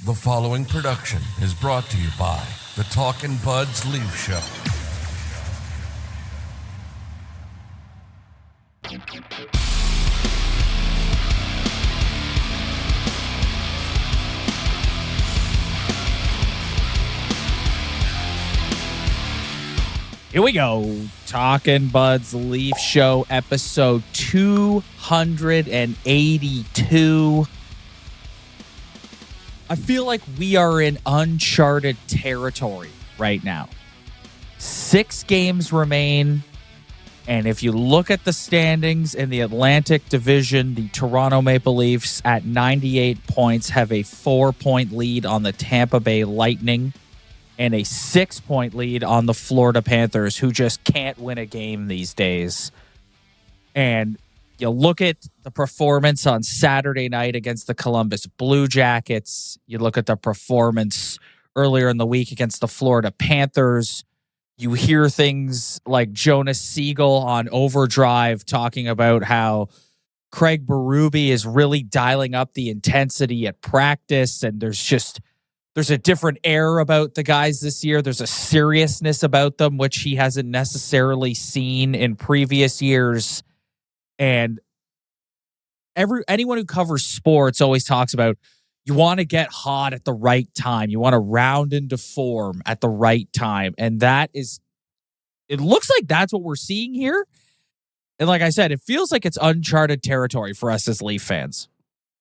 The following production is brought to you by the Talkin Buds Leafs Show. Here we go. Talkin Buds Leafs Show, episode 282. I feel like we are in uncharted territory right now. 6 games remain. And if you look at the standings in the Atlantic Division, the Toronto Maple Leafs at 98 points have a 4-point lead on the Tampa Bay Lightning and a 6-point lead on the Florida Panthers, who just can't win a game these days. And you look at the performance on Saturday night against the Columbus Blue Jackets. You look at the performance earlier in the week against the Florida Panthers. You hear things like Jonas Siegel on Overdrive talking about how Craig Berube is really dialing up the intensity at practice, and there's a different air about the guys this year. There's a seriousness about them, which he hasn't necessarily seen in previous years. And anyone who covers sports always talks about you want to get hot at the right time. You want to round into form at the right time. And it looks like that's what we're seeing here. And like I said, it feels like it's uncharted territory for us as Leaf fans.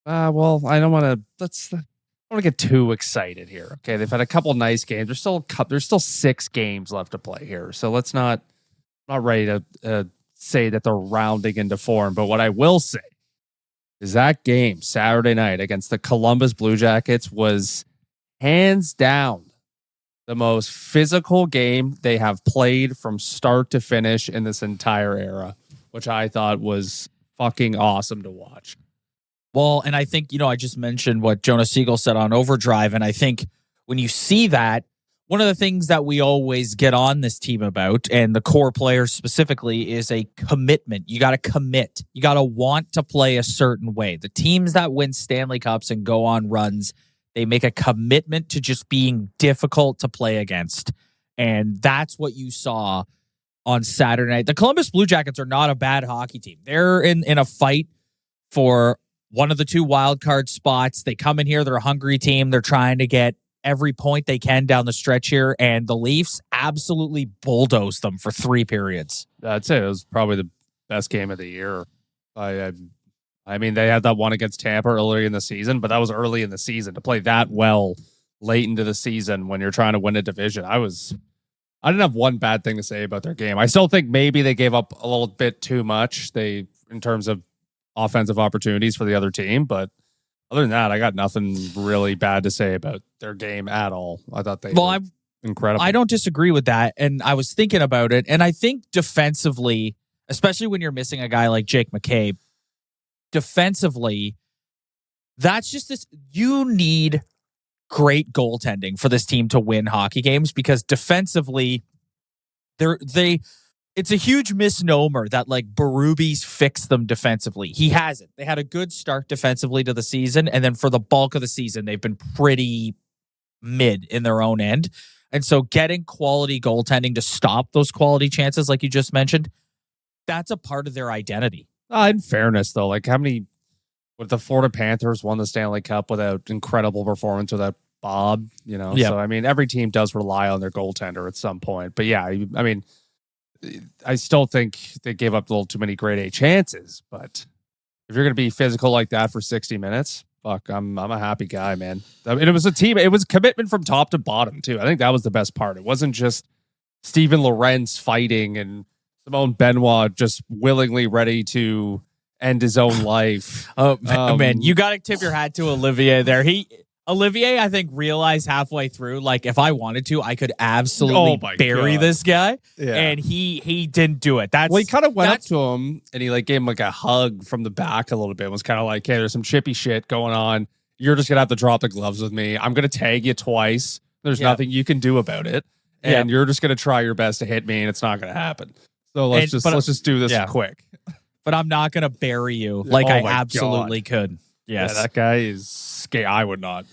Well, I don't want to get too excited here. Okay, they've had a couple nice games. There's still 6 games left to play here, so let's not ready to say that they're rounding into form. But what I will say is that game Saturday night against the Columbus Blue Jackets was hands down the most physical game they have played from start to finish in this entire era, which I thought was fucking awesome to watch. Well, and I think, I just mentioned what Jonas Siegel said on Overdrive, and I think when you see that, one of the things that we always get on this team about, and the core players specifically, is a commitment. You got to commit. You got to want to play a certain way. The teams that win Stanley Cups and go on runs, they make a commitment to just being difficult to play against. And that's what you saw on Saturday night. The Columbus Blue Jackets are not a bad hockey team. They're in a fight for one of the 2 wild card spots. They come in here, they're a hungry team. They're trying to get every point they can down the stretch here, and the Leafs absolutely bulldozed them for 3 periods. I'd say it was probably the best game of the year. I mean, they had that one against Tampa earlier in the season, but that was early in the season. To play that well late into the season when you're trying to win a division, I didn't have one bad thing to say about their game. I still think maybe they gave up a little bit too much in terms of offensive opportunities for the other team, but other than that, I got nothing really bad to say about their game at all. I thought they were incredible. I don't disagree with that, and I was thinking about it, and I think defensively, especially when you're missing a guy like Jake McCabe, defensively, that's just this. You need great goaltending for this team to win hockey games, because defensively, it's a huge misnomer that like Berube's fixed them defensively. He hasn't. They had a good start defensively to the season, and then for the bulk of the season, they've been pretty mid in their own end. And so getting quality goaltending to stop those quality chances, like you just mentioned, that's a part of their identity. In fairness, though, like how many would the Florida Panthers won the Stanley Cup without incredible performance without Bob? Yep. So I mean, every team does rely on their goaltender at some point. But yeah, I mean, I still think they gave up a little too many grade A chances, but if you're going to be physical like that for 60 minutes, fuck, I'm a happy guy, man. I mean, it was a team. It was commitment from top to bottom too. I think that was the best part. It wasn't just Steven Lorentz fighting and Simone Benoit just willingly ready to end his own life. Man, you got to tip your hat to Olivier there. Olivier, I think, realized halfway through, like, if I wanted to, I could absolutely bury this guy. Yeah. And he didn't do it. He kind of went up to him and he like gave him like a hug from the back a little bit. It was kind of like, hey, there's some chippy shit going on. You're just going to have to drop the gloves with me. I'm going to tag you twice. There's nothing you can do about it. And you're just going to try your best to hit me, and it's not going to happen. So let's just do this quick. But I'm not going to bury you like I absolutely could. Yes. Yeah, that guy is scary. I would not.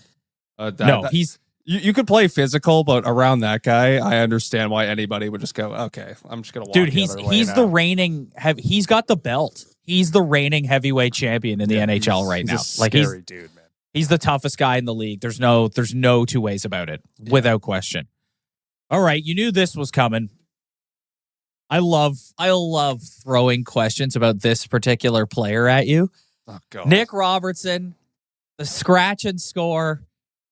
You could play physical, but around that guy, I understand why anybody would just go, okay, I'm just gonna walk. Dude, he's the reigning. He's got the belt. He's the reigning heavyweight champion in the NHL right now. Like he's dude, man. He's the toughest guy in the league. There's no two ways about it, without question. All right, you knew this was coming. I love throwing questions about this particular player at you. Oh, God. Nick Robertson, the scratch and score.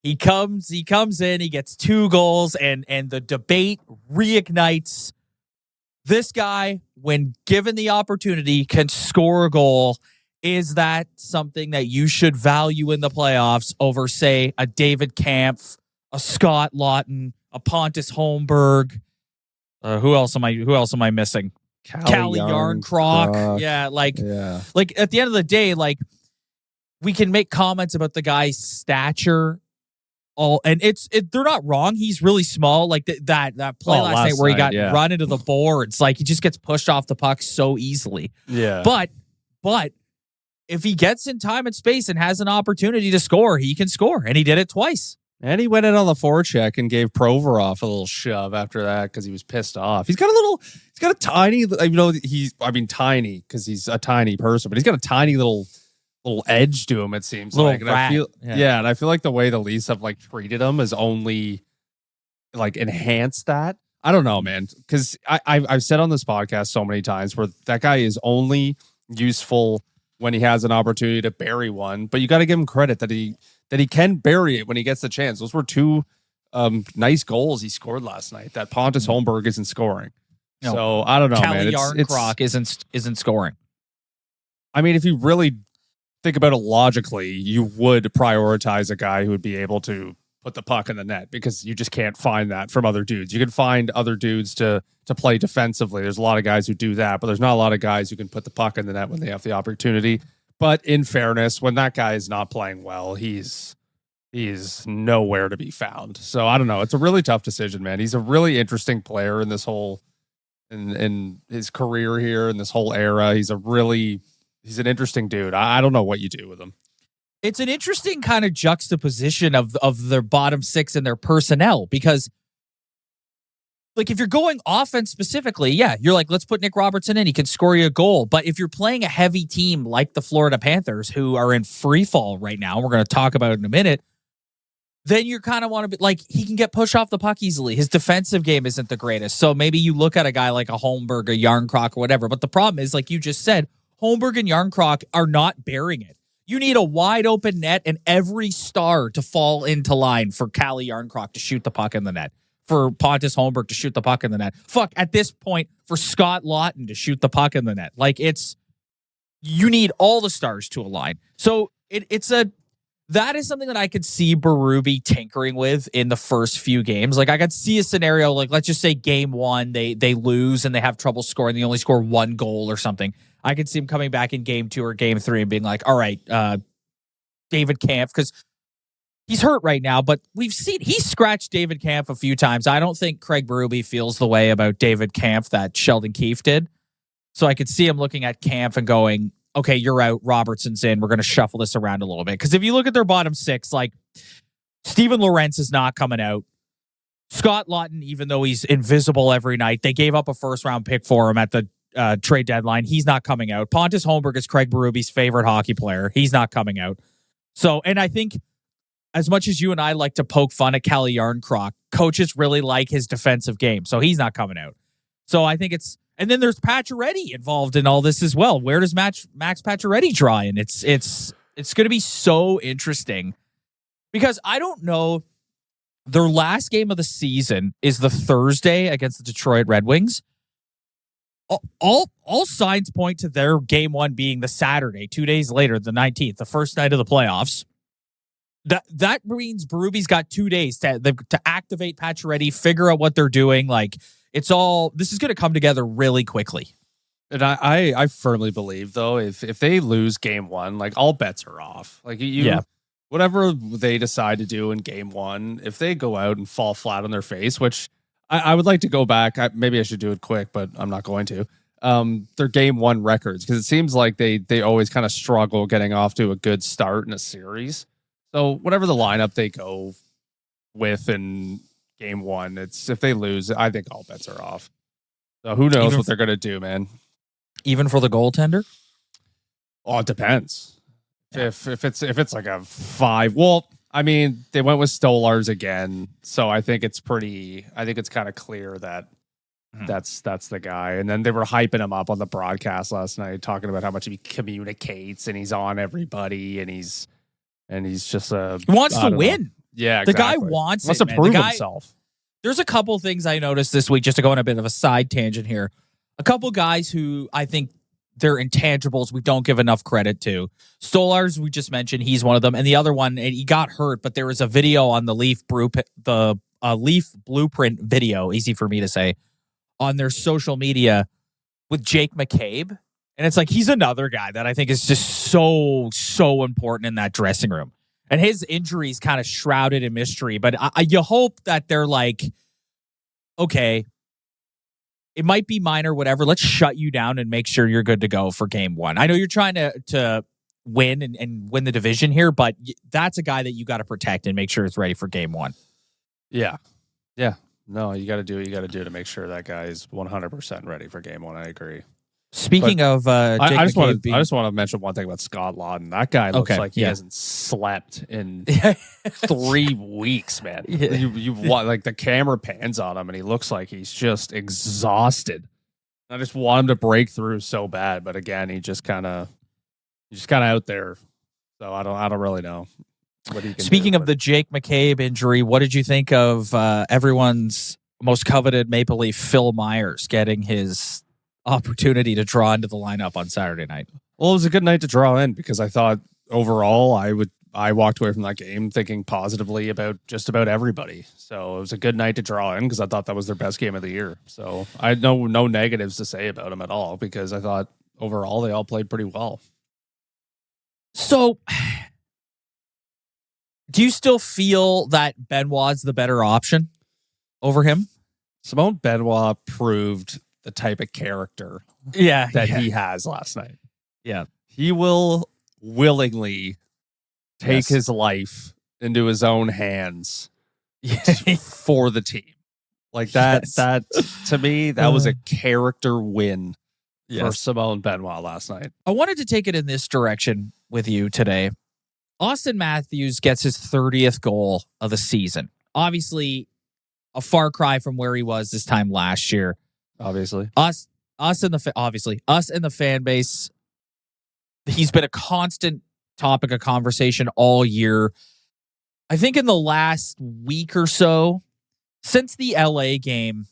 He comes in, he gets 2 goals, and the debate reignites. This guy, when given the opportunity, can score a goal. Is that something that you should value in the playoffs over, say, a David Kampf, a Scott Laughton, a Pontus Holmberg? Who else am I missing? Calle Yarncroc. Yeah, like at the end of the day, like, we can make comments about the guy's stature. And they're not wrong. He's really small. Like that play last night where he got run into the boards. Like, he just gets pushed off the puck so easily. Yeah. But if he gets in time and space and has an opportunity to score, he can score. And he did it twice. And he went in on the forecheck and gave Provorov a little shove after that because he was pissed off. He's got a tiny, tiny because he's a tiny person, but he's got a tiny little edge to him, it seems like. And rat. And I feel like the way the Leafs have like treated him has only like enhanced that. I don't know, man, because I've said on this podcast so many times where that guy is only useful when he has an opportunity to bury one, but you got to give him credit that he can bury it when he gets the chance. Those were 2 nice goals he scored last night that Pontus Holmberg isn't scoring. No. So I don't know, Calle man. Yarncroc isn't scoring. I mean, if you really think about it logically, you would prioritize a guy who would be able to put the puck in the net because you just can't find that from other dudes. You can find other dudes to play defensively. There's a lot of guys who do that, but there's not a lot of guys who can put the puck in the net when they have the opportunity. But in fairness, when that guy is not playing well, he's nowhere to be found. So I don't know. It's a really tough decision, man. He's a really interesting player in this whole in his career here in this whole era. He's an interesting dude. I don't know what you do with him. It's an interesting kind of juxtaposition of their bottom 6 and their personnel, because like, if you're going offense specifically, you're like, let's put Nick Robertson in. He can score you a goal. But if you're playing a heavy team like the Florida Panthers, who are in free fall right now, we're going to talk about it in a minute, then you kind of want to be like, he can get pushed off the puck easily. His defensive game isn't the greatest. So maybe you look at a guy like a Holmberg, a Yarncroc, or whatever. But the problem is, like you just said, Holmberg and Yarncroc are not bearing it. You need a wide open net and every star to fall into line for Calle Yarncroc to shoot the puck in the net, for Pontus Holmberg to shoot the puck in the net. Fuck, at this point, for Scott Laughton to shoot the puck in the net. Like, you need all the stars to align. So that is something that I could see Berube tinkering with in the first few games. Like, I could see a scenario, like, let's just say game 1, they lose and they have trouble scoring. They only score 1 goal or something. I could see him coming back in game 2 or game 3 and being like, all right, David Kampf, because he's hurt right now, but he's scratched David Kampf a few times. I don't think Craig Berube feels the way about David Kampf that Sheldon Keefe did. So I could see him looking at Kampf and going, okay, you're out, Robertson's in. We're going to shuffle this around a little bit. Because if you look at their bottom 6, like, Steven Lorentz is not coming out. Scott Laughton, even though he's invisible every night, they gave up a first-round pick for him at the trade deadline. He's not coming out. Pontus Holmberg is Craig Berube's favorite hockey player. He's not coming out. So, and I think as much as you and I like to poke fun at Calle Yarncroc, coaches really like his defensive game. So he's not coming out. So I think and then there's Pacioretty involved in all this as well. Where does Max Pacioretty draw in? It's going to be so interesting because I don't know. Their last game of the season is the Thursday against the Detroit Red Wings. All signs point to their game 1 being the Saturday, 2 days later, the 19th, the first night of the playoffs. That means Berube's got 2 days to activate Pacioretty, figure out what they're doing. Like, this is going to come together really quickly. And I firmly believe, though, if they lose game 1, like, all bets are off. Like, whatever they decide to do in game 1, if they go out and fall flat on their face, which I would like to go back. Maybe I should do it quick, but I'm not going to. Their game 1 records, because it seems like they always kind of struggle getting off to a good start in a series. So whatever the lineup they go with in game one, it's if they lose, I think all bets are off. So who knows what they're gonna do, man? Even for the goaltender? Oh, it depends. Yeah. If it's like a 5, well, I mean, they went with Stolarz again, so I think it's kind of clear that that's the guy. And then they were hyping him up on the broadcast last night, talking about how much he communicates and he's on everybody and he's just he wants to win. Know. Yeah, exactly. The guy wants to prove himself. There's a couple things I noticed this week, just to go on a bit of a side tangent here. A couple guys who I think they're intangibles we don't give enough credit to. Stolarz, we just mentioned, he's one of them. And the other one, he got hurt, but there was a video on the Leaf Blueprint video, easy for me to say, on their social media with Jake McCabe. And it's like, he's another guy that I think is just so important in that dressing room. And his injury's kind of shrouded in mystery, but you hope that they're like, okay, it might be minor, whatever. Let's shut you down and make sure you're good to go for game one. I know you're trying to win and win the division here, but that's a guy that you got to protect and make sure it's ready for game one. Yeah. Yeah. No, you got to do what you got to do to make sure that guy is 100% ready for game one. I agree. Speaking of, I just want to mention one thing about Scott Lawton. That guy looks like he hasn't slept in 3 weeks, man. Yeah. You like the camera pans on him, and he looks like he's just exhausted. I just want him to break through so bad, but again, he's just kind of out there. So I don't really know what he can. Speaking of the Jake McCabe injury, what did you think of everyone's most coveted Maple Leaf, Phil Myers, getting his opportunity to draw into the lineup on Saturday night? Well, it was a good night to draw in because I thought overall I walked away from that game thinking positively about just about everybody. So it was a good night to draw in because I thought that was their best game of the year. So I had no negatives to say about them at all because I thought overall they all played pretty well. So do you still feel that Benoit's the better option over him? Simone Benoit proved the type of character he has last night. Yeah. He will willingly take his life into his own hands for the team. Like that, that to me, that was a character win for Simone Benoit last night. I wanted to take it in this direction with you today. Auston Matthews gets his 30th goal of the season. Obviously, a far cry from where he was this time last year. Obviously, us and the fan base. He's been a constant topic of conversation all year. I think in the last week or so, since the LA game,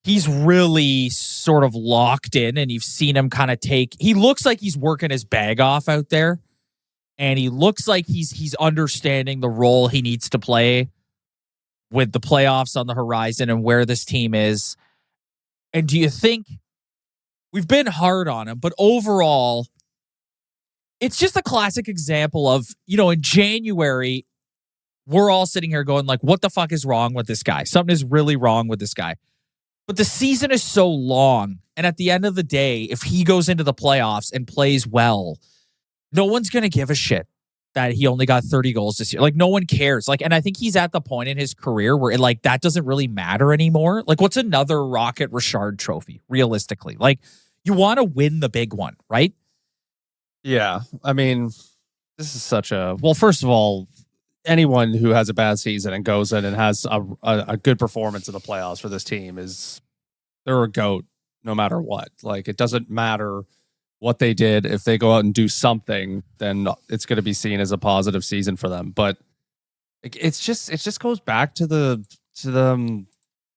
he's really sort of locked in, and you've seen him kind of he looks like he's working his bag off out there, and he looks like he's understanding the role he needs to play with the playoffs on the horizon and where this team is. And do you think we've been hard on him, but overall, it's just a classic example of, in January, we're all sitting here going like, what the fuck is wrong with this guy? Something is really wrong with this guy. But the season is so long. And at the end of the day, if he goes into the playoffs and plays well, no one's going to give a shit that he only got 30 goals this year. Like, no one cares. Like, and I think he's at the point in his career where that doesn't really matter anymore. Like, what's another Rocket Richard trophy, realistically? Like, you want to win the big one, right? Yeah. I mean, this is such a... Well, first of all, anyone who has a bad season and goes in and has a good performance in the playoffs for this team they're a GOAT no matter what. Like, it doesn't matter what they did. If they go out and do something, then it's going to be seen as a positive season for them. But it just goes back to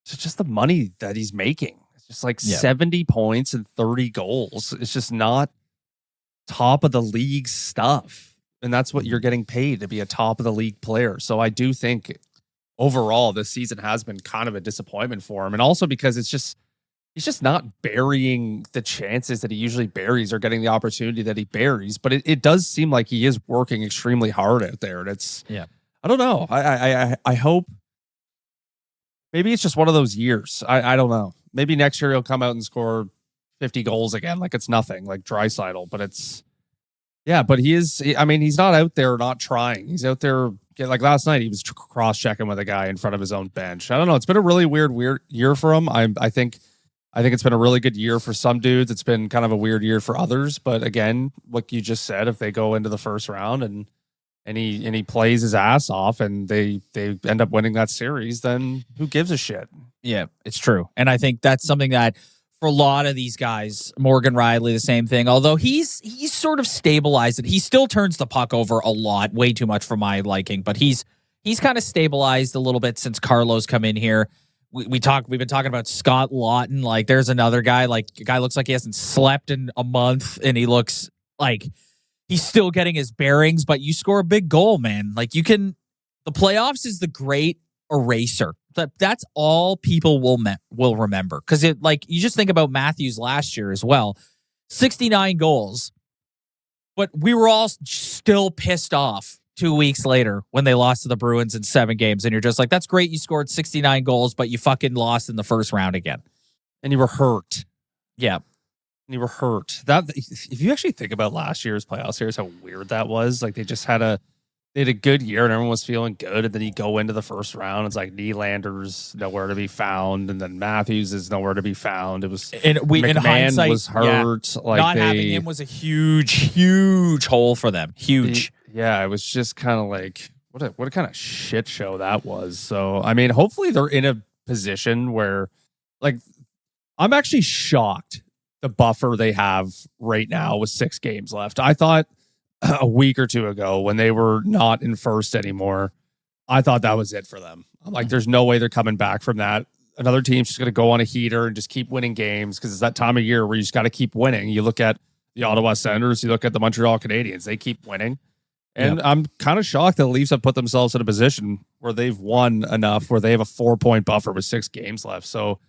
just the money that he's making. It's just like 70 points and 30 goals. It's just not top of the league stuff. And that's what you're getting paid to be a top of the league player. So I do think overall this season has been kind of a disappointment for him. And also because he's just not burying the chances that he usually buries or getting the opportunity that he buries. But it does seem like he is working extremely hard out there. And I don't know. I hope maybe it's just one of those years. I don't know. Maybe next year he'll come out and score 50 goals again. Like it's nothing like Draisaitl, but Yeah, but he's not out there not trying. He's out there, like last night, he was cross-checking with a guy in front of his own bench. I don't know. It's been a really weird year for him. I think it's been a really good year for some dudes. It's been kind of a weird year for others. But again, like you just said, if they go into the first round and he plays his ass off and they end up winning that series, then who gives a shit? Yeah, it's true. And I think that's something that for a lot of these guys, Morgan Riley, the same thing, although he's sort of stabilized it. He still turns the puck over a lot, way too much for my liking, but he's kind of stabilized a little bit since Carlo's come in here. We've been talking about Scott Lawton. Like, there's another guy, like, a guy looks like he hasn't slept in a month and he looks like he's still getting his bearings, but you score a big goal, man. Like, the playoffs is the great eraser. That's all people will remember. Because you just think about Matthews last year as well. 69 goals. But we were all still pissed off 2 weeks later when they lost to the Bruins in 7 games. And you're just like, that's great. You scored 69 goals, but you fucking lost in the first round again. And you were hurt. Yeah. And you were hurt. That, if you actually think about last year's playoff series, how weird that was. Like, they had a good year and everyone was feeling good. And then you go into the first round. It's like Nylander's nowhere to be found. And then Matthews is nowhere to be found. It was, McMahon in hindsight, was hurt. Yeah, like not having him was a huge hole for them. Huge. Yeah. It was just kind of like, what a kind of shit show that was. So, I mean, hopefully they're in a position where, like, I'm actually shocked the buffer they have right now with 6 games left. I thought a week or two ago when they were not in first anymore, I thought that was it for them. I'm like, there's no way they're coming back from that. Another team's just going to go on a heater and just keep winning games because it's that time of year where you just got to keep winning. You look at the Ottawa Senators, you look at the Montreal Canadiens, they keep winning. And I'm kind of shocked that the Leafs have put themselves in a position where they've won enough where they have a 4-point buffer with 6 games left. So,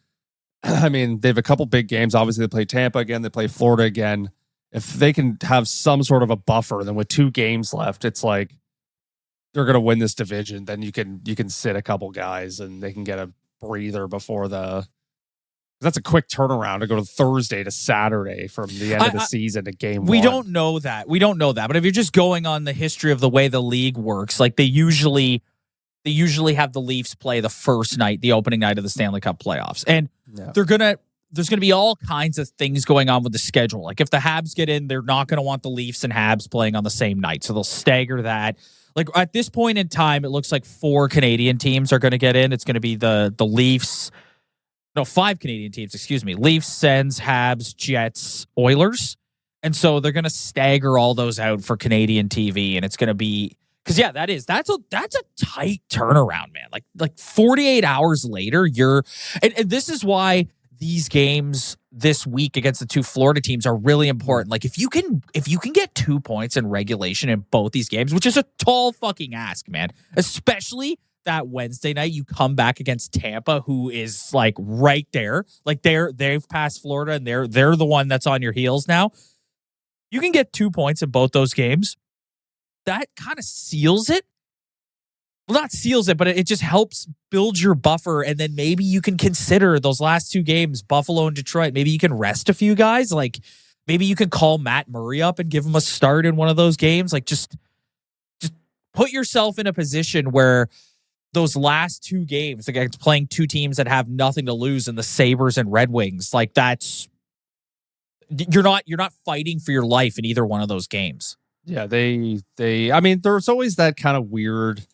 I mean, they have a couple big games. Obviously, they play Tampa again. They play Florida again. If they can have some sort of a buffer, then with 2 games left, it's like they're going to win this division. Then you can sit a couple guys and they can get a breather before that's a quick turnaround to go to Thursday to Saturday from the end of the season to game 1. We don't know that. But if you're just going on the history of the way the league works, like they usually have the Leafs play the first night, the opening night of the Stanley Cup playoffs. And there's going to be all kinds of things going on with the schedule. Like if the Habs get in, they're not going to want the Leafs and Habs playing on the same night. So they'll stagger that. Like at this point in time, it looks like 4 Canadian teams are going to get in. It's going to be the Leafs. No, 5 Canadian teams, excuse me. Leafs, Sens, Habs, Jets, Oilers. And so they're going to stagger all those out for Canadian TV. And it's going to be, because that's a tight turnaround, man. Like 48 hours later, and this is why these games this week against the 2 Florida teams are really important. Like if you can get 2 points in regulation in both these games, which is a tall fucking ask, man, especially that Wednesday night, you come back against Tampa, who is like right there. Like they've passed Florida and they're the one that's on your heels now. You can get 2 points in both those games. That kind of seals it. Well, not seals it, but it just helps build your buffer. And then maybe you can consider those last 2 games, Buffalo and Detroit. Maybe you can rest a few guys. Like maybe you can call Matt Murray up and give him a start in one of those games. Like just put yourself in a position where those last 2 games against playing 2 teams that have nothing to lose in the Sabres and Red Wings, like that's you're not fighting for your life in either one of those games. Yeah, I mean, there's always that kind of weird.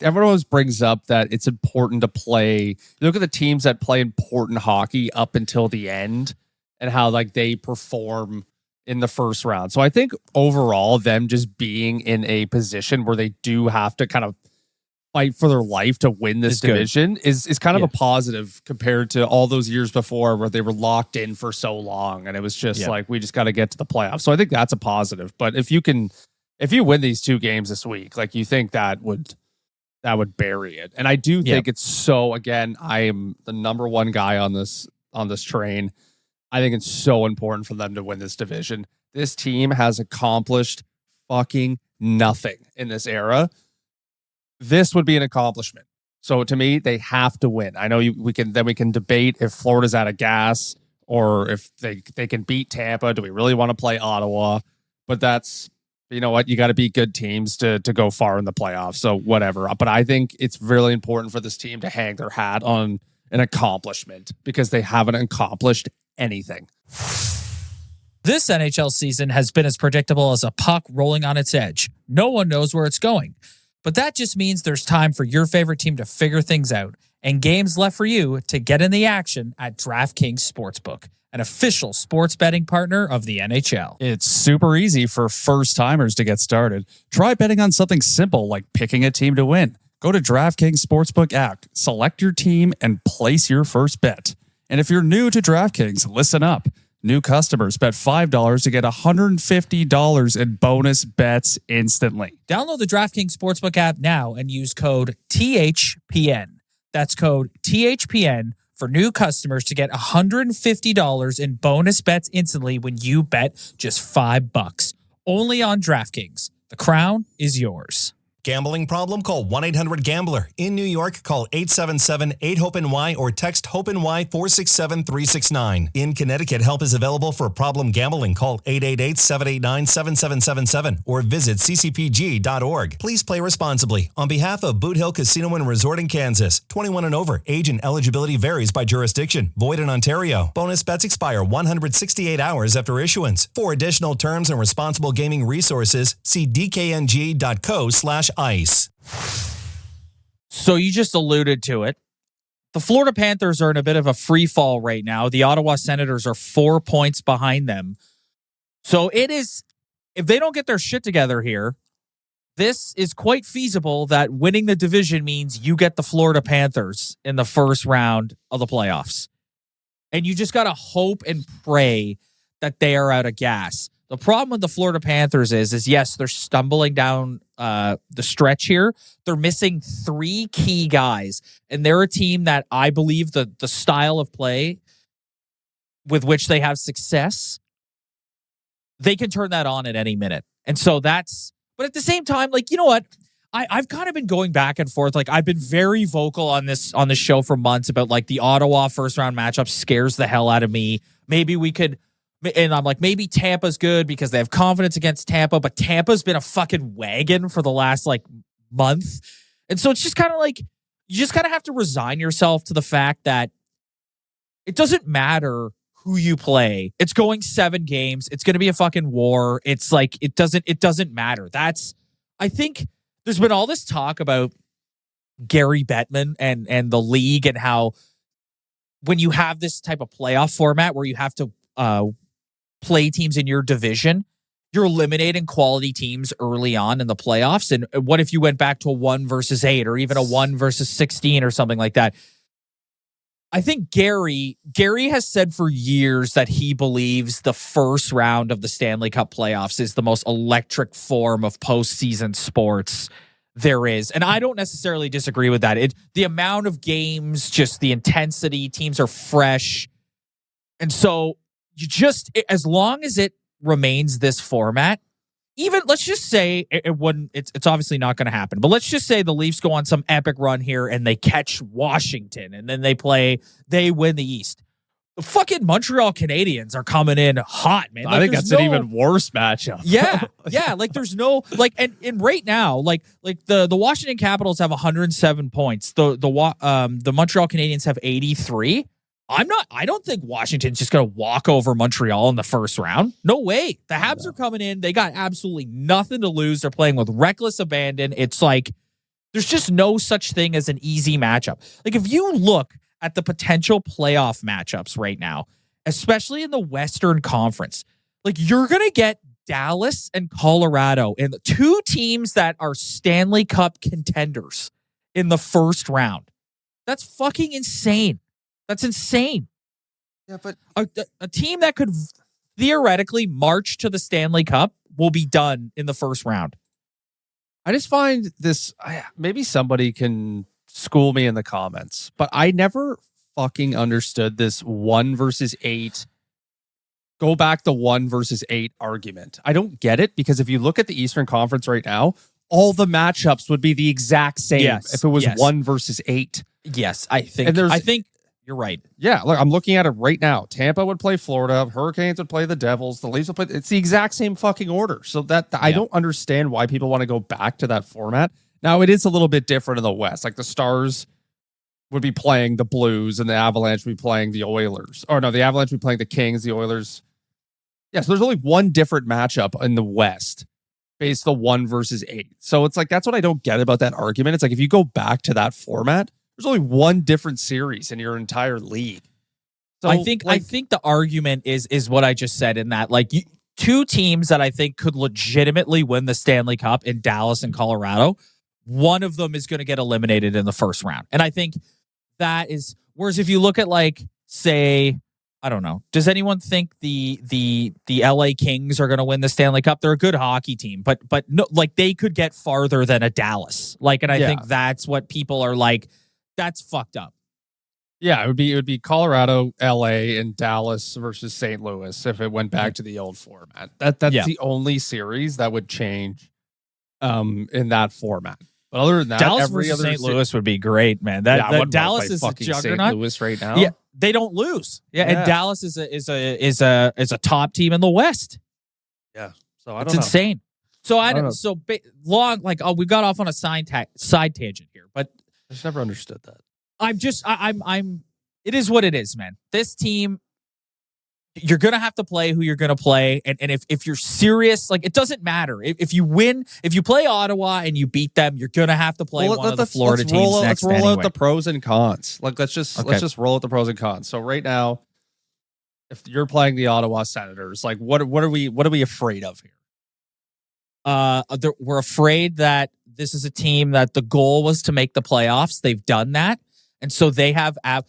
Everyone always brings up that it's important to play. You look at the teams that play important hockey up until the end and how like they perform in the first round. So I think overall, them just being in a position where they do have to kind of fight for their life to win this division is kind of a positive compared to all those years before where they were locked in for so long and it was just like we just got to get to the playoffs. So I think that's a positive. But if you win these 2 games this week, like you think that would bury it. And I do think it's so, again, I am the number 1 guy on this train. I think it's so important for them to win this division. This team has accomplished fucking nothing in this era. This would be an accomplishment. So to me, they have to win. I know we can debate if Florida's out of gas or if they can beat Tampa. Do we really want to play Ottawa? but that's, you know what, you got to beat good teams to go far in the playoffs. So whatever. But I think it's really important for this team to hang their hat on an accomplishment because they haven't accomplished anything. This NHL season has been as predictable as a puck rolling on its edge. No one knows where it's going. But that just means there's time for your favorite team to figure things out and games left for you to get in the action at DraftKings Sportsbook, an official sports betting partner of the NHL. It's super easy for first-timers to get started. Try betting on something simple like picking a team to win. Go to DraftKings Sportsbook app, select your team, and place your first bet. And if you're new to DraftKings, listen up. New customers bet $5 to get $150 in bonus bets instantly. Download the DraftKings Sportsbook app now and use code THPN. That's code THPN for new customers to get $150 in bonus bets instantly when you bet just $5. Only on DraftKings. The crown is yours. Gambling problem? Call 1-800-GAMBLER. In New York, call 877-8-HOPE-NY or text HOPE-NY 467-369. In Connecticut, help is available for problem gambling. Call 888-789-7777 or visit ccpg.org. Please play responsibly. On behalf of Boot Hill Casino and Resort in Kansas, 21 and over. Age and eligibility varies by jurisdiction. Void in Ontario. Bonus bets expire 168 hours after issuance. For additional terms and responsible gaming resources, see dkng.co/ice. So you just alluded to it. The Florida Panthers are in a bit of a free fall right now. The Ottawa Senators are 4 points behind them. So it is, if they don't get their shit together here, this is quite feasible that winning the division means you get the Florida Panthers in the first round of the playoffs. And you just got to hope and pray that they are out of gas. The problem with the Florida Panthers is yes, they're stumbling down the stretch here. They're missing 3 key guys, and they're a team that I believe the style of play with which they have success, they can turn that on at any minute. And so that's, but at the same time, like, you know what? I've kind of been going back and forth. Like, I've been very vocal on this show for months about like the Ottawa first round matchup scares the hell out of me. Maybe we could. And I'm like, maybe Tampa's good because they have confidence against Tampa, but Tampa's been a fucking wagon for the last like month. And so it's just kind of like, you just kind of have to resign yourself to the fact that it doesn't matter who you play. It's going 7 games. It's going to be a fucking war. It's like, it doesn't matter. I think there's been all this talk about Gary Bettman and the league and how when you have this type of playoff format where you have to, play teams in your division, you're eliminating quality teams early on in the playoffs. And what if you went back to a 1 versus 8 or even a 1 versus 16 or something like that? I think Gary has said for years that he believes the first round of the Stanley Cup playoffs is the most electric form of postseason sports there is. And I don't necessarily disagree with that. The amount of games, just the intensity, teams are fresh. And so you just, as long as it remains this format, even let's just say it wouldn't, it's obviously not going to happen, but let's just say the Leafs go on some epic run here and they catch Washington and then they win the East. The fucking Montreal Canadiens are coming in hot, man. Like, I think that's an even worse matchup. Yeah. Like there's no, like, and right now, like the Washington Capitals have 107 points. The Montreal Canadiens have 83. I don't think Washington's just going to walk over Montreal in the first round. No way. The Habs are coming in. They got absolutely nothing to lose. They're playing with reckless abandon. It's like, there's just no such thing as an easy matchup. Like, if you look at the potential playoff matchups right now, especially in the Western Conference, like, you're going to get Dallas and Colorado and the 2 teams that are Stanley Cup contenders in the first round. That's fucking insane. That's insane. Yeah, but a team that could theoretically march to the Stanley Cup will be done in the first round. I just find this, maybe somebody can school me in the comments, but I never fucking understood this 1 versus 8. Go back the 1 versus 8 argument. I don't get it, because if you look at the Eastern Conference right now, all the matchups would be the exact same if it was 1 versus 8. Yes, I think You're right. Yeah, look, I'm looking at it right now. Tampa would play Florida. Hurricanes would play the Devils. The Leafs would play. It's the exact same fucking order. So I don't understand why people want to go back to that format. Now, it is a little bit different in the West. Like the Stars would be playing the Blues and the Avalanche would be playing the Oilers. Or no, the Avalanche would be playing the Kings, the Oilers. Yeah, so there's only one different matchup in the West based the 1 versus 8. So it's like, that's what I don't get about that argument. It's like, if you go back to that format, there's only one different series in your entire league. So I think the argument is what I just said, in that like two teams that I think could legitimately win the Stanley Cup in Dallas and Colorado, one of them is going to get eliminated in the first round. And I think that is, whereas if you look at like, say, I don't know, does anyone think the LA Kings are going to win the Stanley Cup? They're a good hockey team, but no, like they could get farther than a Dallas. Like, and I think that's what people are like, that's fucked up. Yeah, it would be Colorado, LA, and Dallas versus St. Louis if it went back to the old format. That's the only series that would change in that format. But other than that, Dallas every versus other St. Louis would be great, man. That Dallas is a juggernaut. St. Louis right now. Yeah, they don't lose. Yeah, and Dallas is a top team in the West. Yeah, so I don't it's know. insane. So I don't don't. So long, like, we got off on a side tangent here, but I just never understood that. I'm it is what it is, man. This team, you're going to have to play who you're going to play. And if you're serious, like, it doesn't matter. If you win, if you play Ottawa and you beat them, you're going to have to play one of the Florida teams next. Let's roll out the pros and cons. Like, let's just roll out the pros and cons. So right now, if you're playing the Ottawa Senators, like, what are we afraid of here? We're afraid that this is a team that the goal was to make the playoffs. They've done that. And so they have a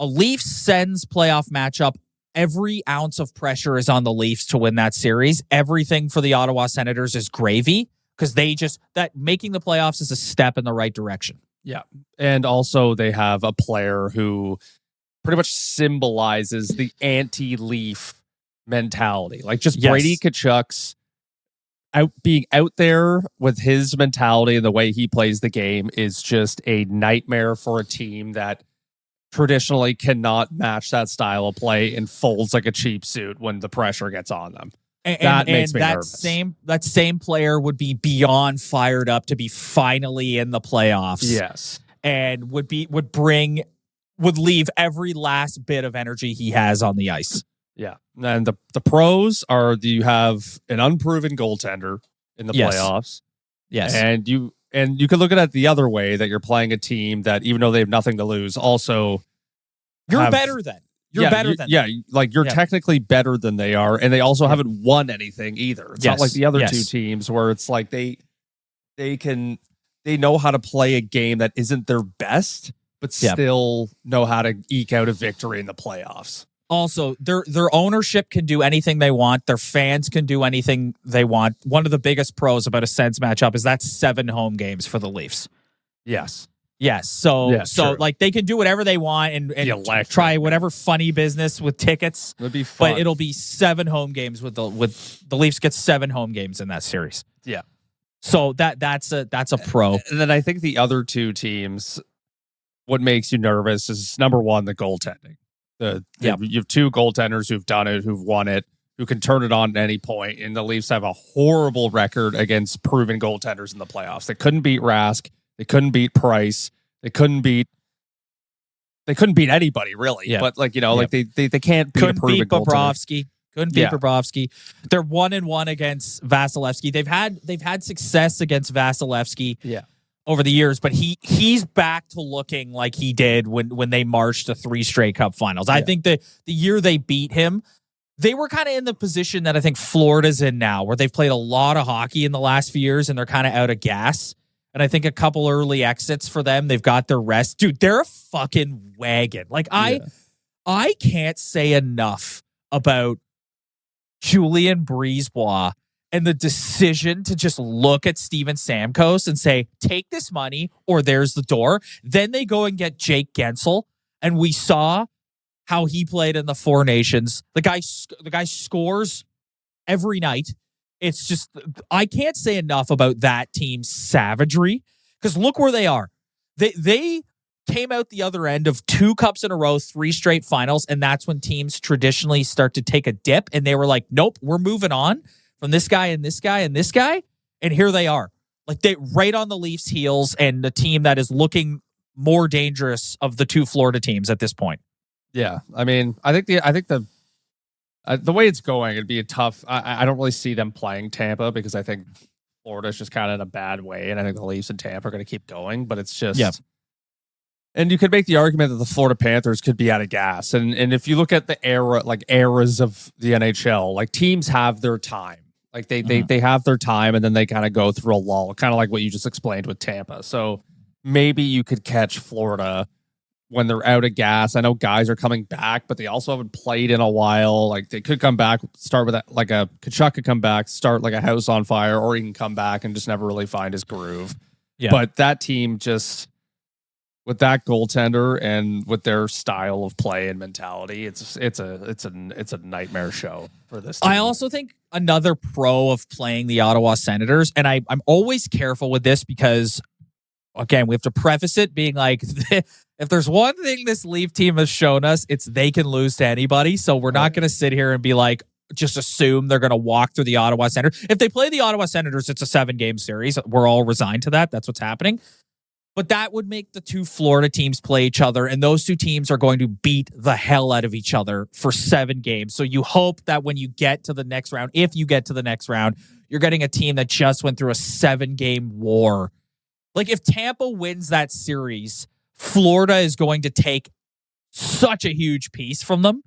Leafs Sens playoff matchup. Every ounce of pressure is on the Leafs to win that series. Everything for the Ottawa Senators is gravy, because that making the playoffs is a step in the right direction. Yeah. And also they have a player who pretty much symbolizes the anti-Leaf mentality. Like, just Brady Tkachuk's being out there with his mentality and the way he plays the game is just a nightmare for a team that traditionally cannot match that style of play and folds like a cheap suit when the pressure gets on them. That makes me nervous. That same player would be beyond fired up to be finally in the playoffs. Yes. And would leave every last bit of energy he has on the ice. Yeah. And the pros are, you have an unproven goaltender in the playoffs. Yes. And you can look at it the other way, that you're playing a team that, even though they have nothing to lose, also you're better than. You're better than. Yeah, like you're technically better than they are, and they also haven't won anything either. It's not like the other two teams where it's like they know how to play a game that isn't their best, but still know how to eke out a victory in the playoffs. Also, their ownership can do anything they want. Their fans can do anything they want. One of the biggest pros about a Sens matchup is that's 7 home games for the Leafs. Yes. So like, they can do whatever they want and try whatever funny business with tickets. It'll be fun. But it'll be 7 home games with the Leafs get 7 home games in that series. Yeah. So that's a pro. And then I think the other two teams, what makes you nervous is, number one, the goaltending. You have 2 goaltenders who've done it, who've won it, who can turn it on at any point. And the Leafs have a horrible record against proven goaltenders in the playoffs. They couldn't beat Rask. They couldn't beat Price. They couldn't beat anybody, really. Yeah. But, like, like they can't beat a proven goaltender. Couldn't beat Bobrovsky. They're 1-1 against Vasilevsky. They've had success against Vasilevsky. Yeah. Over the years, but he's back to looking like he did when they marched to 3 straight Cup finals. I think the year they beat him, they were kind of in the position that I think Florida's in now, where they've played a lot of hockey in the last few years and they're kind of out of gas. And I think a couple early exits for them, they've got their rest. Dude, they're a fucking wagon. Like, I can't say enough about Julien Brisebois and the decision to just look at Steven Stamkos and say, take this money or there's the door. Then they go and get Jake Gensel. And we saw how he played in the Four Nations. The guy scores every night. It's just, I can't say enough about that team's savagery, because look where they are. They came out the other end of 2 cups in a row, 3 straight finals, and that's when teams traditionally start to take a dip, and they were like, nope, we're moving on from this guy and this guy and this guy, and here they are. Like, they right on the Leafs' heels, and the team that is looking more dangerous of the 2 Florida teams at this point. Yeah, I mean, I think the way it's going, it'd be a tough. I don't really see them playing Tampa because I think Florida's just kind of in a bad way, and I think the Leafs and Tampa are going to keep going. But it's just, and you could make the argument that the Florida Panthers could be out of gas. And if you look at the eras of the NHL, like teams have their time, like they have their time, and then they kind of go through a lull, kind of like what you just explained with Tampa. So maybe you could catch Florida when they're out of gas. I know guys are coming back, but they also haven't played in a while. Like they could come back, start with that, like a Kachuk could come back, start like a house on fire, or he can come back and just never really find his groove. Yeah. But that team just, with that goaltender and with their style of play and mentality, it's a nightmare show for this team. I also think another pro of playing the Ottawa Senators, and I'm always careful with this because, again, we have to preface it being like, if there's one thing this Leaf team has shown us, it's they can lose to anybody. So we're not going to sit here and be like, just assume they're going to walk through the Ottawa Senators. If they play the Ottawa Senators, it's a 7-game series. We're all resigned to that. That's what's happening. But that would make the 2 Florida teams play each other, and those 2 teams are going to beat the hell out of each other for 7 games. So you hope that when you get to the next round, if you get to the next round, you're getting a team that just went through a 7-game war. Like, if Tampa wins that series, Florida is going to take such a huge piece from them.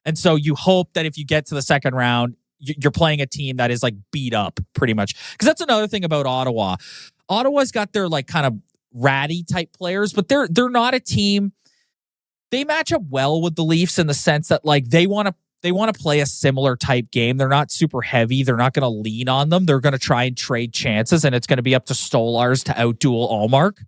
And so you hope that if you get to the second round, you're playing a team that is like beat up pretty much. Because that's another thing about Ottawa. Ottawa's got their like kind of ratty type players, but they're not a team. They match up well with the Leafs in the sense that like they want to play a similar type game. They're not super heavy. They're not going to lean on them. They're going to try and trade chances, and it's going to be up to Stolars to outduel Allmark.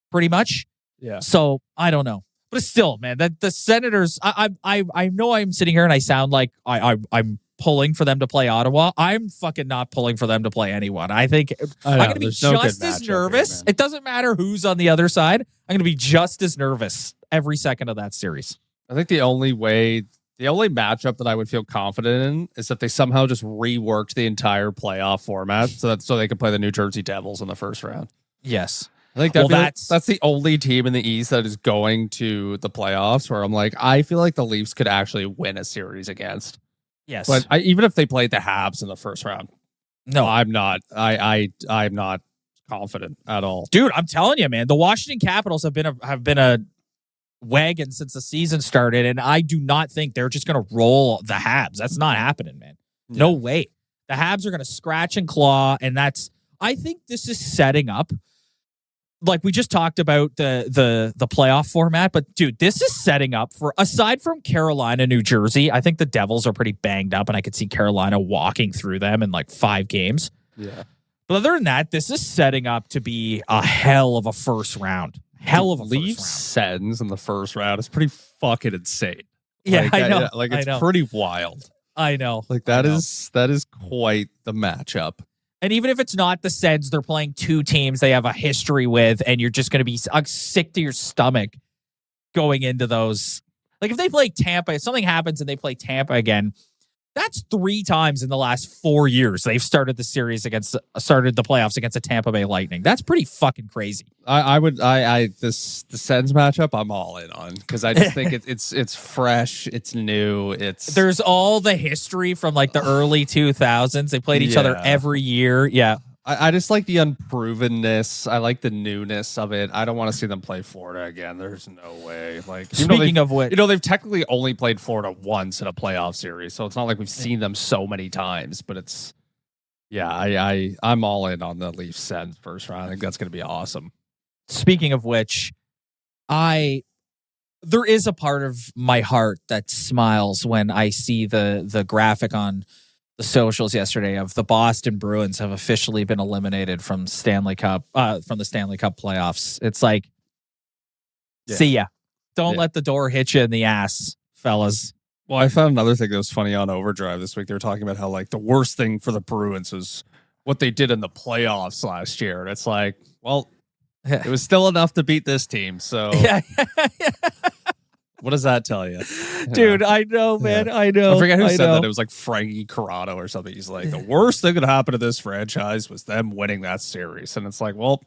Pretty much. Yeah. So I don't know. But still, man, that the Senators, I know I'm sitting here and I sound like I'm pulling for them to play Ottawa. I'm fucking not pulling for them to play anyone. I think I'm going to be just as nervous. It doesn't matter who's on the other side. I'm going to be just as nervous every second of that series. I think the only matchup that I would feel confident in is if they somehow just reworked the entire playoff format so they could play the New Jersey Devils in the first round. Yes. I think that's the only team in the East that is going to the playoffs where I'm like, I feel like the Leafs could actually win a series against. Yes. But even if they played the Habs in the first round, no, I'm not. I'm not confident at all. Dude, I'm telling you, man, the Washington Capitals have been a wagon since the season started, and I do not think they're just going to roll the Habs. That's not happening, man. Yeah. No way. The Habs are going to scratch and claw, and I think this is setting up. Like we just talked about the playoff format, but dude, this is setting up for, aside from Carolina, New Jersey, I think the Devils are pretty banged up, and I could see Carolina walking through them in like 5 games. Yeah. But other than that, this is setting up to be a hell of a first round. Hell of a Leafs Sens in the first round is pretty fucking insane. Yeah, like, I know. It's pretty wild. I know. Like that is quite the matchup. And even if it's not the Sens, they're playing 2 teams they have a history with, and you're just going to be sick to your stomach going into those. Like if they play Tampa, if something happens and they play Tampa again, that's 3 times in the last 4 years they've started the playoffs against the Tampa Bay Lightning. That's pretty fucking crazy. The Sens matchup I'm all in on because I just think it's fresh, it's new, there's all the history from like the early 2000s. They played each other every year. Yeah. I just like the unprovenness. I like the newness of it. I don't want to see them play Florida again. There's no way. Like speaking of which, they've technically only played Florida once in a playoff series, so it's not like we've seen them so many times. But it's, I'm all in on the Leafs Sens first round. I think that's going to be awesome. Speaking of which, there is a part of my heart that smiles when I see the graphic on the socials yesterday of the Boston Bruins have officially been eliminated from the Stanley Cup playoffs. It's like, see ya. Don't let the door hit you in the ass, fellas. Well, I found another thing that was funny on Overdrive this week. They were talking about how like the worst thing for the Bruins is what they did in the playoffs last year. And it's like, well, It was still enough to beat this team. So Yeah. what does that tell you? Dude, I know, man. I know. I forget who said know. that. It was like Frankie Corrado or something. He's like, the worst thing that happened to this franchise was them winning that series. And it's like, well,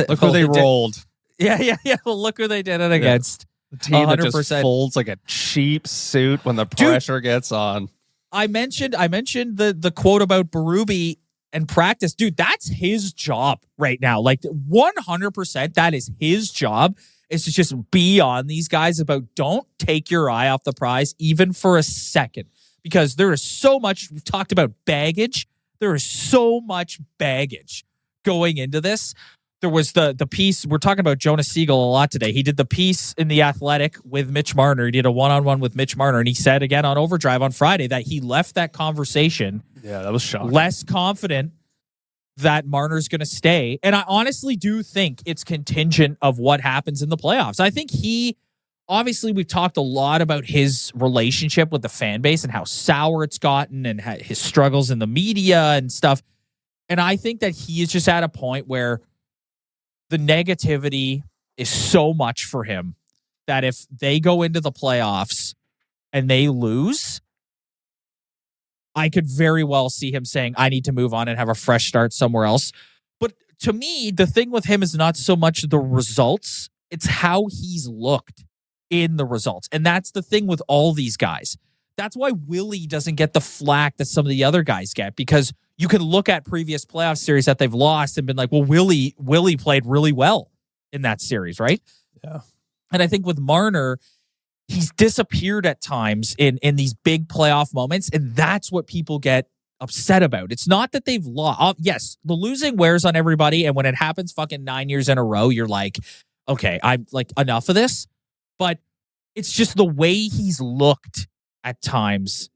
look who they rolled. Yeah. Well, look who they did it against. The team that 100%. just folds like a cheap suit when the pressure gets on. I mentioned the quote about Berube and practice. Dude, that's his job right now. Like 100%, that is his job. Is to just be on these guys about don't take your eye off the prize even for a second, because there is so much. We've talked about baggage. There is so much baggage going into this. There was the piece. We're talking about Jonas Siegel a lot today. He did the piece in The Athletic with Mitch Marner. He did a one-on-one with Mitch Marner, and he said again on Overdrive on Friday that he left that conversation. Yeah, that was shocking. Less confident that Marner's going to stay. And I honestly do think it's contingent of what happens in the playoffs. I think obviously we've talked a lot about his relationship with the fan base and how sour it's gotten and his struggles in the media and stuff. And I think that he is just at a point where the negativity is so much for him that if they go into the playoffs and they lose, I could very well see him saying, I need to move on and have a fresh start somewhere else. But to me, the thing with him is not so much the results, it's how he's looked in the results. And that's the thing with all these guys. That's why Willie doesn't get the flack that some of the other guys get, because you can look at previous playoff series that they've lost and been like, well, Willie played really well in that series, right? Yeah. And I think with Marner, he's disappeared at times in these big playoff moments, and that's what people get upset about. It's not that they've lost. Yes, the losing wears on everybody, and when it happens fucking 9 years in a row, you're like, okay, I'm like, enough of this. But it's just the way he's looked at times.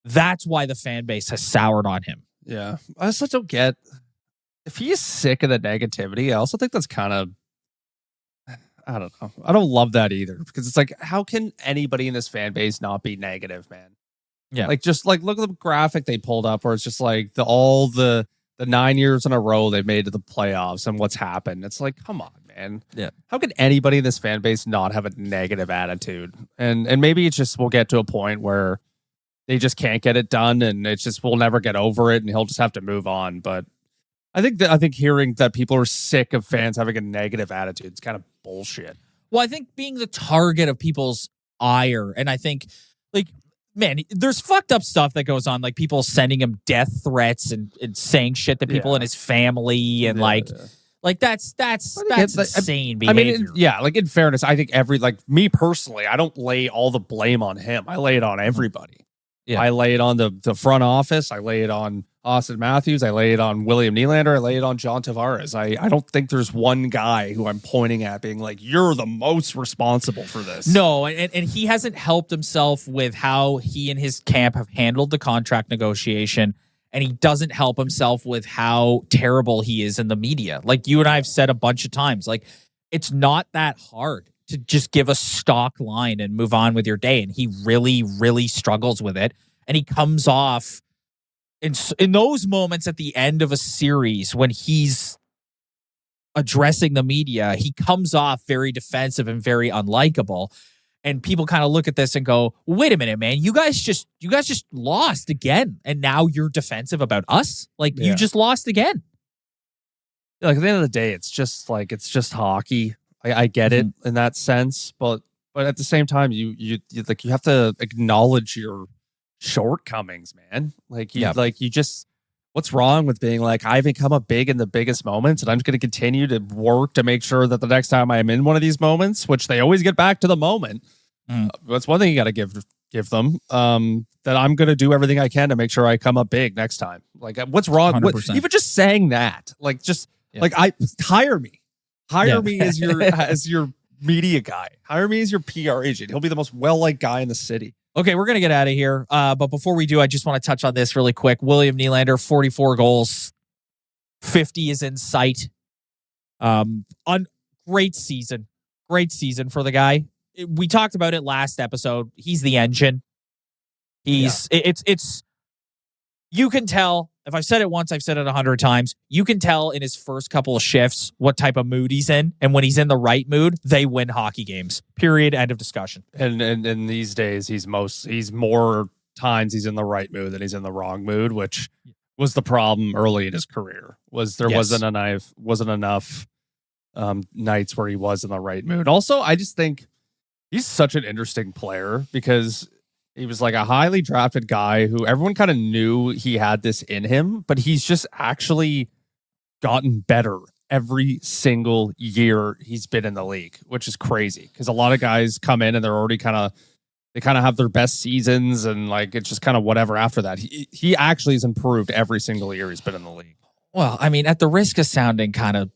That's why the fan base has soured on him. Yeah. I also don't get, if he is sick of the negativity, I also think that's kind of, I don't know. I don't love that either, because it's like, how can anybody in this fan base not be negative, man? Yeah. Like, just like, look at the graphic they pulled up where it's just like all the 9 years in a row they've made to the playoffs and what's happened. It's like, come on, man. Yeah. How can anybody in this fan base not have a negative attitude? And maybe it's just, we'll get to a point where they just can't get it done and it's just, we'll never get over it and he'll just have to move on. But I think hearing that people are sick of fans having a negative attitude is kind of bullshit. Well, I think being the target of people's ire, and I think, like, man, there's fucked up stuff that goes on, like people sending him death threats and saying shit to people in his family, and like that's insane behavior. I mean, like, in fairness, I think me personally, I don't lay all the blame on him. I lay it on everybody. Yeah. I lay it on the front office. I lay it on Auston Matthews. I lay it on William Nylander. I lay it on John Tavares. I don't think there's one guy who I'm pointing at being like, you're the most responsible for this. No, and he hasn't helped himself with how he and his camp have handled the contract negotiation, and he doesn't help himself with how terrible he is in the media. Like you and I have said a bunch of times, like, it's not that hard to just give a stock line and move on with your day. And he really, really struggles with it. And he comes off in those moments at the end of a series when he's addressing the media, he comes off very defensive and very unlikable. And people kind of look at this and go, wait a minute, man, you guys just lost again. And now you're defensive about us? Like, you just lost again. Like, at the end of the day, it's just hockey. I get it in that sense, but at the same time, you have to acknowledge your shortcomings, man. What's wrong with being like, I haven't come up big in the biggest moments, and I'm just going to continue to work to make sure that the next time I'm in one of these moments, which they always get back to the moment. That's one thing you got to give them. That I'm going to do everything I can to make sure I come up big next time. Like, what's wrong? Even just saying that, like, hire me. Hire me as your media guy. Hire me as your PR agent. He'll be the most well-liked guy in the city. Okay, we're going to get out of here. But before we do, I just want to touch on this really quick. William Nylander, 44 goals. 50 is in sight. Great season. Great season for the guy. We talked about it last episode. He's the engine. It's you can tell if I've said it once, I've said it 100 times. You can tell in his first couple of shifts what type of mood he's in. And when he's in the right mood, they win hockey games. Period. End of discussion. And these days, he's more times he's in the right mood than he's in the wrong mood, which was the problem early in his career. Wasn't enough nights where he was in the right mood. Also, I just think he's such an interesting player because he was like a highly drafted guy who everyone kind of knew he had this in him, but he's just actually gotten better every single year he's been in the league, which is crazy because a lot of guys come in and they're already kind of have their best seasons and like it's just kind of whatever after that. He actually has improved every single year he's been in the league. Well, I mean, at the risk of sounding kind of,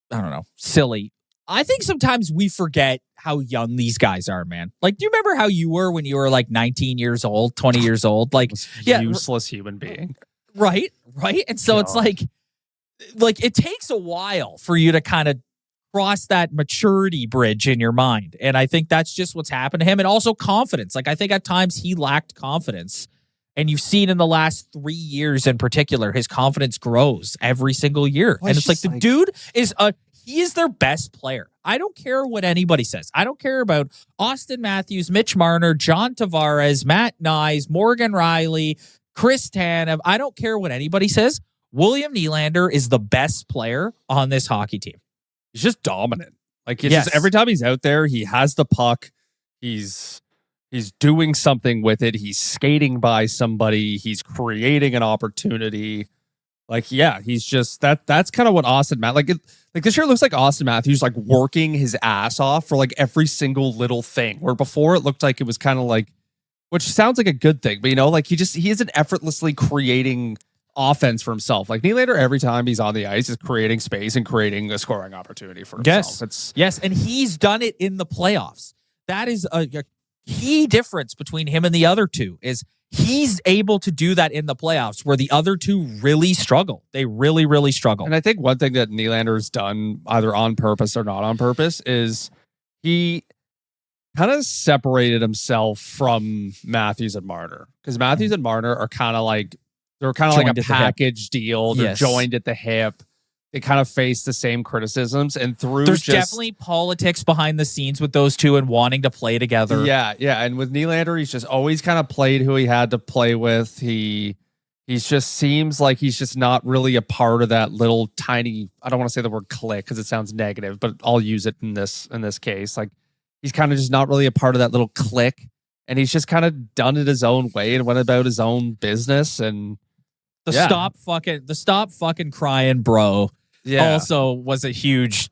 I don't know, silly, I think sometimes we forget how young these guys are, man. Like, do you remember how you were when you were like 19 years old, 20 years old? Like, useless human being. Right. And so it's like it takes a while for you to kind of cross that maturity bridge in your mind. And I think that's just what's happened to him. And also confidence. Like, I think at times he lacked confidence. And you've seen in the last 3 years in particular, his confidence grows every single year. Well, and it's like the dude he is their best player. I don't care what anybody says. I don't care about Auston Matthews, Mitch Marner, John Tavares, Matt Nyes, Morgan Riley, Chris Tanev. I don't care what anybody says. William Nylander is the best player on this hockey team. He's just dominant. Like just every time he's out there, he has the puck. He's doing something with it. He's skating by somebody. He's creating an opportunity. Like, yeah, he's just that's kind of what Auston Matthews like this year looks like Auston Matthews like working his ass off for like every single little thing. Where before it looked like it was kind of like, which sounds like a good thing, but like he isn't effortlessly creating offense for himself. Like Nylander, every time he's on the ice, is creating space and creating a scoring opportunity for himself. Yes, and he's done it in the playoffs. That is a key difference between him and the other two is he's able to do that in the playoffs where the other two really struggle. They really, really struggle. And I think one thing that Nylander's done either on purpose or not on purpose is he kind of separated himself from Matthews and Marner because Matthews and Marner are kind of like, they're kind of like a package deal. They're joined at the hip. They kind of face the same criticisms and there's definitely politics behind the scenes with those two and wanting to play together. Yeah. And with Nylander, he's just always kind of played who he had to play with. He just seems like he's just not really a part of that little tiny, I don't want to say the word clique because it sounds negative, but I'll use it in this case. Like he's kind of just not really a part of that little clique and he's just kind of done it his own way and went about his own business and the stop fucking crying, bro. Also was a huge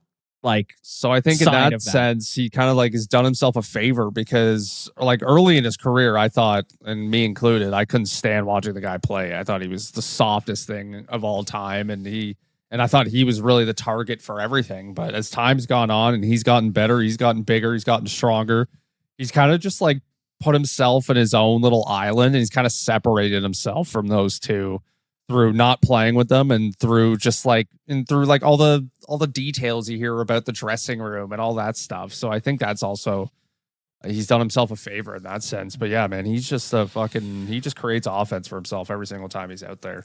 so I think in that sense he kind of like has done himself a favor because like early in his career I thought, and me included, I couldn't stand watching the guy play. I thought he was the softest thing of all time and I thought he was really the target for everything. But as time's gone on and he's gotten better, he's gotten bigger, he's gotten stronger, he's kind of just like put himself in his own little island and he's kind of separated himself from those two through not playing with them and through all the details you hear about the dressing room and all that stuff. So I think that's also, he's done himself a favor in that sense. But yeah, man, he's just he just creates offense for himself every single time he's out there.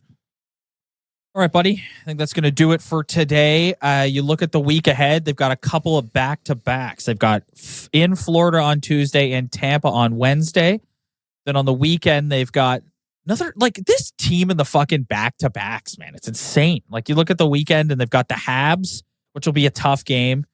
All right, buddy. I think that's going to do it for today. You look at the week ahead, they've got a couple of back-to-backs. They've got in Florida on Tuesday and Tampa on Wednesday. Then on the weekend, they've got another, like this team in the fucking back-to-backs, man. It's insane. Like you look at the weekend and they've got the Habs, which will be a tough game,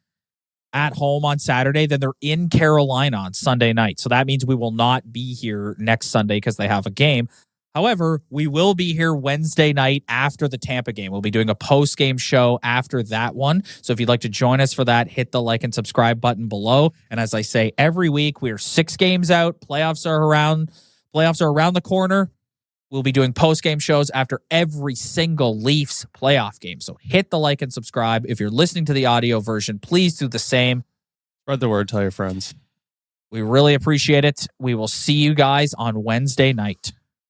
at home on Saturday. Then they're in Carolina on Sunday night. So that means we will not be here next Sunday because they have a game. However, we will be here Wednesday night after the Tampa game. We'll be doing a post-game show after that one. So if you'd like to join us for that, hit the like and subscribe button below. And as I say, every week we are 6 games out. Playoffs are around the corner. We'll be doing post-game shows after every single Leafs playoff game. So hit the like and subscribe. If you're listening to the audio version, please do the same. Spread the word. Tell your friends. We really appreciate it. We will see you guys on Wednesday night.